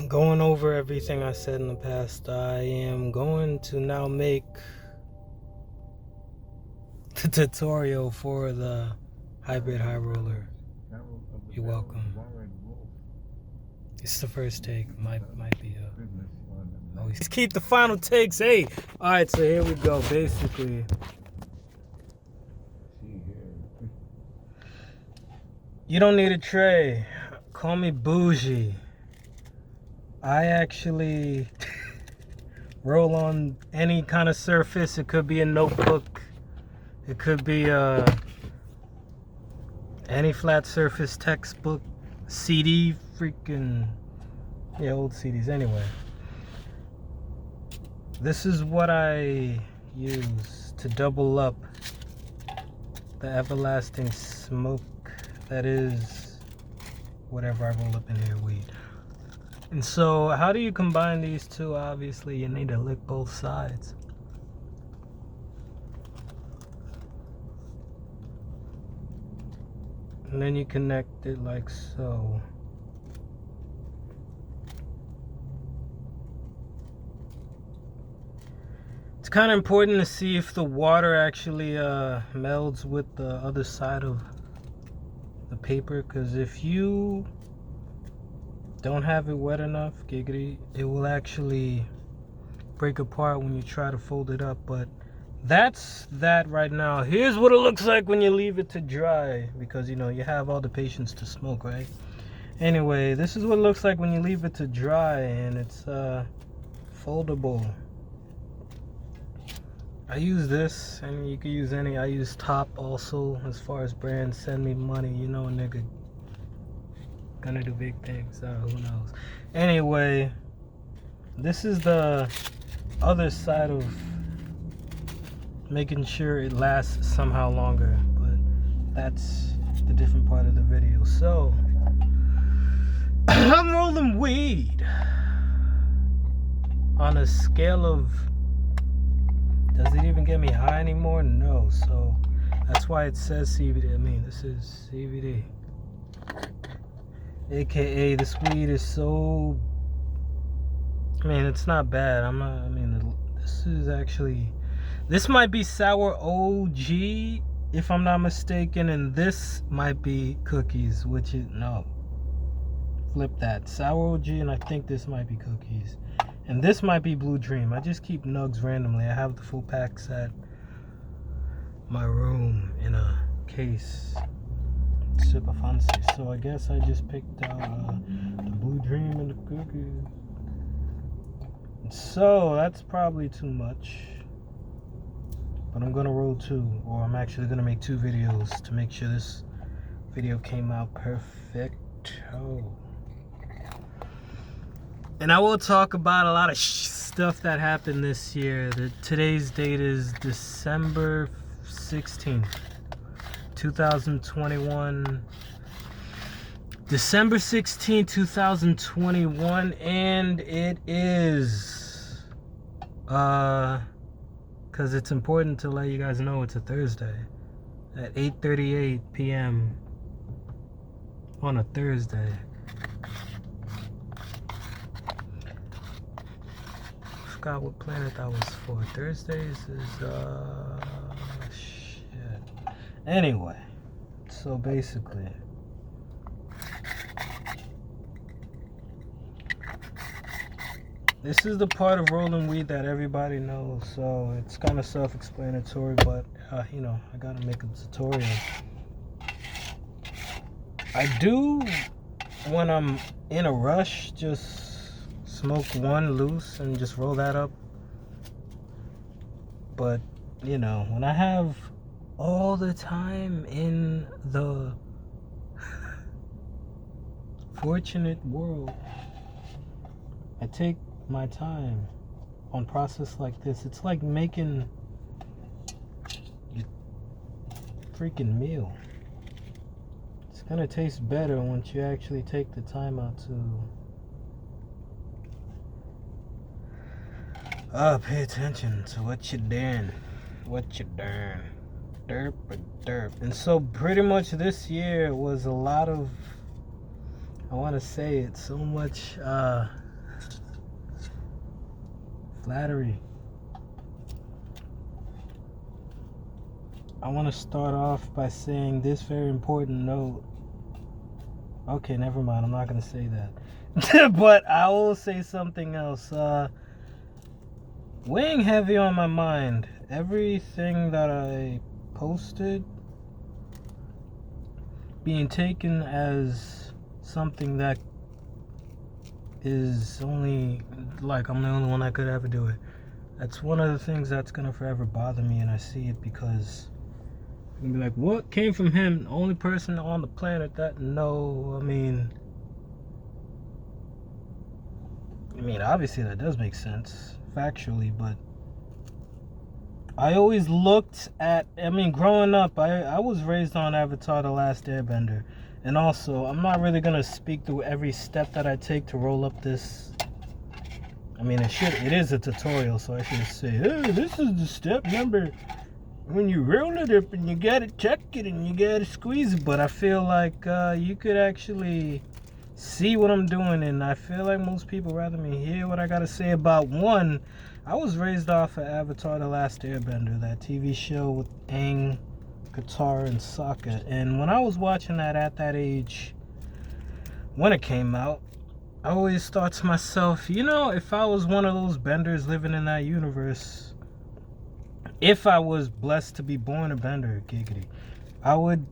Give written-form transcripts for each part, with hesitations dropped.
Going over everything I said in the past, I am going to now make the tutorial for the hybrid high roller. You're welcome. It's the first take. Might be always keep the final takes. Hey, all right. So here we go. Basically, you don't need a tray. Call me bougie. I actually roll on any kind of surface. It could be a notebook. It could be any flat surface, textbook, CD, freaking, yeah, old CDs. Anyway, this is what I use to double up the everlasting smoke that is whatever I roll up in here, weed. And so how do you combine these two? Obviously you need to lick both sides. And then you connect it like so. It's kind of important to see if the water actually melds with the other side of the paper, because if you don't have it wet enough, giggity, it will actually break apart when you try to fold it up. But that's that right now. Here's what it looks like when you leave it to dry, because you know you have all the patience to smoke, right? Anyway, this is what it looks like when you leave it to dry, and it's foldable. I use this, and you can use any. I use Top also. As far as brands, send me money. You know, a nigga gonna do big things. Who knows? Anyway, this is the other side of making sure it lasts somehow longer, but that's the different part of the video. So I'm rolling weed on a scale of, does it even get me high anymore? No. So that's why it says CBD. I mean, this is CBD, aka this weed is so, I mean, it's not bad. This is actually, this might be sour OG if I'm not mistaken, and this might be cookies, which is, no, flip that, sour OG, and I think this might be cookies, and this might be Blue Dream. I just keep nugs randomly. I have the full packs at my room in a case, super fancy. So I guess I just picked out the Blue Dream and the cookies. So that's probably too much, but I'm gonna roll two, or I'm actually gonna make two videos to make sure this video came out perfect. And I will talk about a lot of stuff that happened this year. Today's date is December 16th, 2021. December 16th, 2021, and it is, because it's important to let you guys know it's a Thursday at 8:38 p.m. on a Thursday. Forgot what planet that was for. Thursdays is shit. Anyway, so basically, this is the part of rolling weed that everybody knows, so it's kind of self-explanatory, but you know, I gotta make a tutorial. I do, when I'm in a rush, just smoke one loose and just roll that up. But you know, when I have all the time in the fortunate world, I take my time on process like this. It's like making your freaking meal. It's gonna taste better once you actually take the time out to pay attention to what you're doing. Derp. And so pretty much this year was a lot of I want to say it. So much flattery. I want to start off by saying this very important note. Okay, never mind. I'm not going to say that. But I will say something else. Weighing heavy on my mind. Everything that I posted being taken as something that is only like I'm the only one that could ever do it. That's one of the things that's gonna forever bother me, and I see it because I'm gonna be like, what came from him? The only person on the planet that no, I mean obviously that does make sense factually, but I always looked at, growing up, I was raised on Avatar: The Last Airbender. And also, I'm not really going to speak through every step that I take to roll up this. It is a tutorial, so I should say, hey, this is the step number. When you roll it up and you got to check it and you got to squeeze it. But I feel like you could actually see what I'm doing. And I feel like most people rather me hear what I got to say about one. I was raised off of Avatar: The Last Airbender, that TV show with Aang, Katara, and Sokka. And when I was watching that at that age, when it came out, I always thought to myself, if I was one of those benders living in that universe, if I was blessed to be born a bender, giggity, I would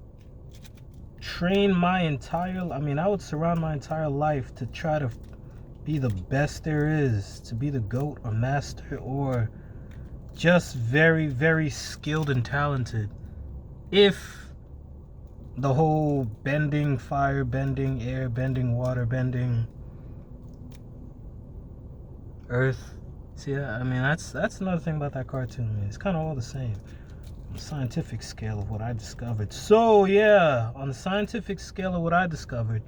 train my I would surround my entire life to try to be the best there is, to be the GOAT or master or just very, very skilled and talented. If the whole bending, fire bending, air bending, water bending, earth, see, that's another thing about that cartoon. It's kind of all the same on the scientific scale of what I discovered. So yeah, on the scientific scale of what I discovered,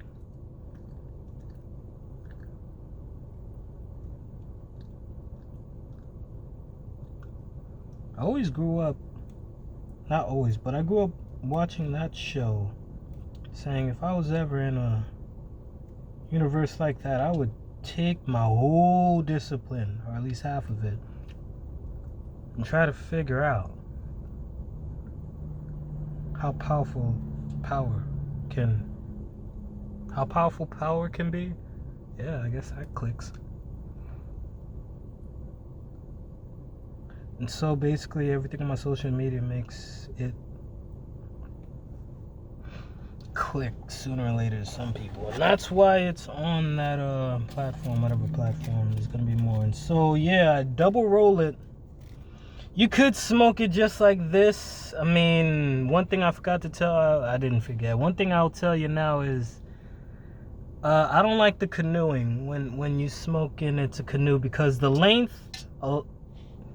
I always grew up, not always, but I grew up watching that show, saying if I was ever in a universe like that, I would take my whole discipline, or at least half of it, and try to figure out how powerful power can be. Yeah, I guess that clicks. And so basically everything on my social media makes it click sooner or later to some people. And that's why it's on that platform, whatever platform there's going to be more. And so yeah, I double roll it. You could smoke it just like this. One thing I forgot to tell, I didn't forget. One thing I'll tell you now is I don't like the canoeing when you smoke in it's a canoe, because the length,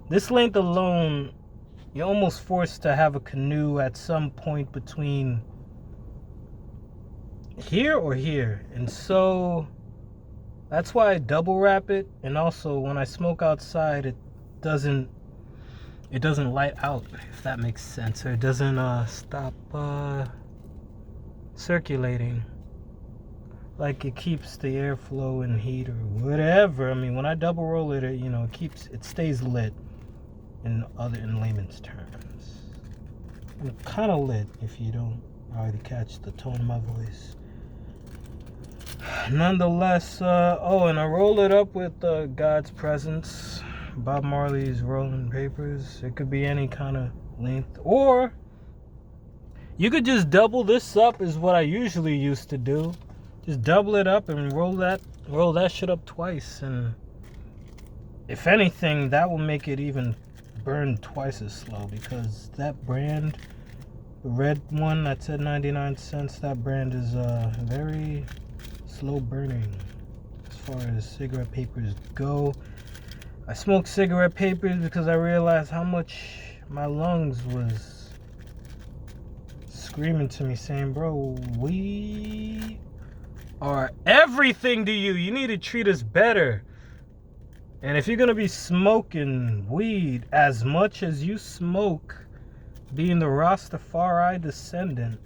this length alone, you're almost forced to have a canoe at some point between here or here. And so that's why I double wrap it. And also when I smoke outside, it doesn't light out, if that makes sense, or it doesn't stop circulating. Like it keeps the airflow and heat or whatever. When I double roll it, it stays lit. In layman's terms, I'm kind of lit if you don't already catch the tone of my voice. Nonetheless, and I roll it up with God's Presence, Bob Marley's Rolling Papers. It could be any kind of length, or you could just double this up, is what I usually used to do. Just double it up and roll that shit up twice, and if anything, that will make it even burn twice as slow, because that brand, the red one that said 99 cents, that brand is very slow burning as far as cigarette papers go. I smoked cigarette papers because I realized how much my lungs was screaming to me, saying, bro, we are everything to you. You need to treat us better. And if you're going to be smoking weed as much as you smoke, being the Rastafari descendant,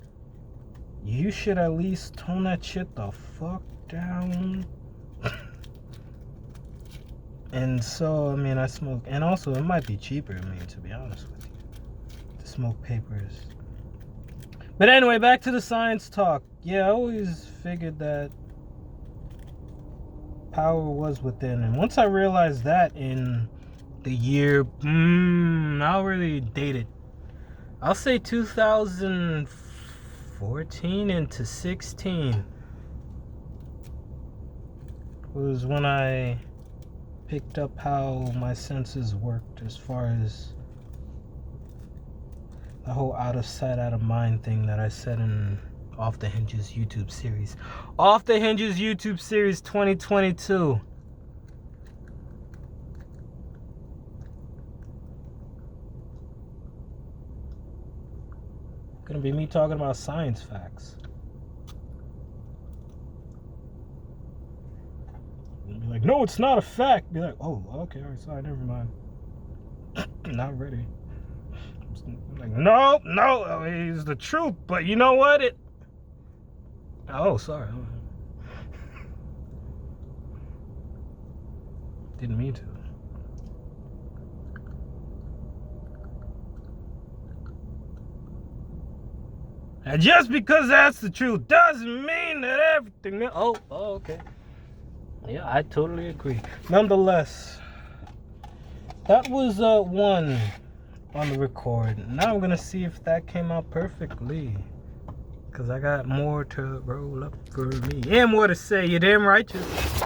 you should at least tone that shit the fuck down. And so, I mean, I smoke, and also it might be cheaper, I mean, to be honest with you, to smoke papers. But anyway, back to the science talk. Yeah, I always figured that power was within, and once I realized that in the year, I'll really date it. I'll say 2014 into 16 was when I picked up how my senses worked as far as the whole out of sight, out of mind thing that I said in Off the Hinges YouTube series. Off the Hinges YouTube series 2022. Gonna be me talking about science facts. You'll be like, no, it's not a fact. Be like, oh, okay, all right, sorry, never mind. Not ready. Like, no, it's the truth, but you know what? Oh, sorry. Didn't mean to. And just because that's the truth doesn't mean that everything. Oh, okay. Yeah, I totally agree. Nonetheless, that was one on the record. Now I'm gonna see if that came out perfectly, cause I got more to roll up for me and more to say. You damn righteous.